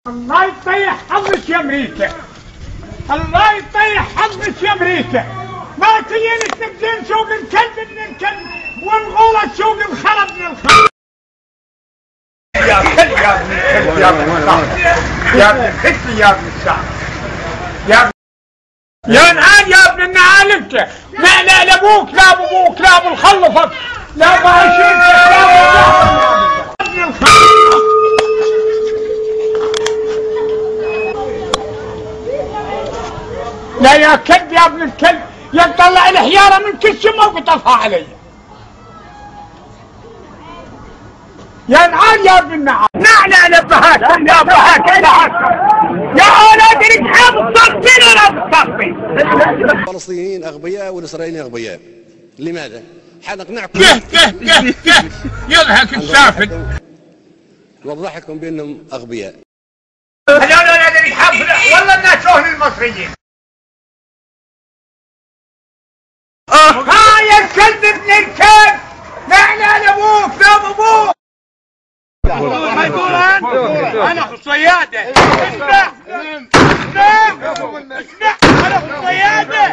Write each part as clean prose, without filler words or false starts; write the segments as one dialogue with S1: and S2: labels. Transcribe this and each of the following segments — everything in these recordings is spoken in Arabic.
S1: الله يطيح حظك يا امريكا، الله يطيح حظك يا امريكا. ما تجينك تبدين سوق الكلب من الكلب والغولة سوق الخرب من الخرب. يا كلب يا ابن الكلب يا ابن الشعب يا ابن الحكي يا ابن الشعب يا نعال يا ابن النعالك. لا لا لا ابوك لا ابوك لا ابو الخلفك لا ابو عشيرتك لا ابن الخرب. لا يا كلب يا ابن الكلب يا تطلع الحيارة من كل شمه وقطفها علي. يا نعال يا ابن النعال نعل نبهات يا بهات يا اولاد الاسحاب الصافين ولا الصافين.
S2: الفلسطينيين اغبياء والاسرائيليين اغبياء. لماذا؟ حنقنعكم
S1: يضحك السافل
S2: نوضحكم بانهم اغبياء.
S1: هذول اولاد الاسحاب والله الناس اهل المصريين. ها يا الكلب ابن الكلب لا ابوك لا ابوك. ما يقول انا في الصياده. اسمع اسمع انا في الصياده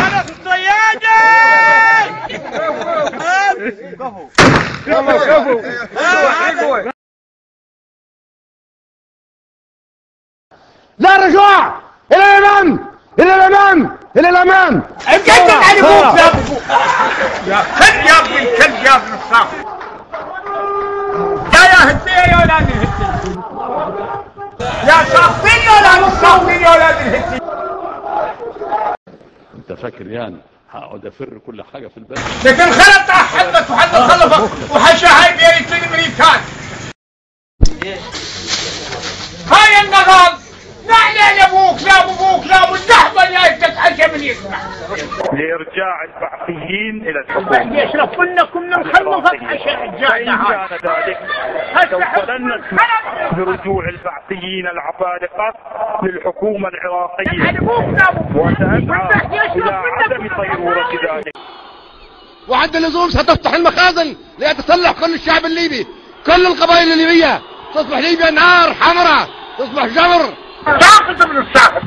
S1: انا في الصياده.
S3: لا رجوع الى الامام الى الامام الى الامام.
S1: ابتدت على ابوك يا ابوك يا كلب يا ابن الكلب يا ابن الصاف. يا هدي يا اولاد الهدي يا صافين يا اولاد الصافين يا اولاد الهدي.
S4: انت فاكر يعني هقعد افر كل حاجه في البلد؟
S1: لكن خلط حدك وحد خلفك وحشا هاي بيريت الامريكان. هاي النغاض لا لابوك لا ابوك لا ابو اللحظه اللي تتعشى من يسمع.
S5: لإرجاع البعثيين إلى الحكومة.
S1: يشرف لكم من الخلفة عشاء الجاهل.
S5: فإن كان ذلك سوف لن نسمح برجوع البعثيين العفارقة للحكومة العراقية وسأسعى إلى عدم صيرورة ذلك.
S3: وعند اللزوم ستفتح المخازن ليتسلح كل الشعب الليبي، كل القبائل الليبية تصبح ليبيا نار حمراء، تصبح جمر.
S1: ساقط من الساقط.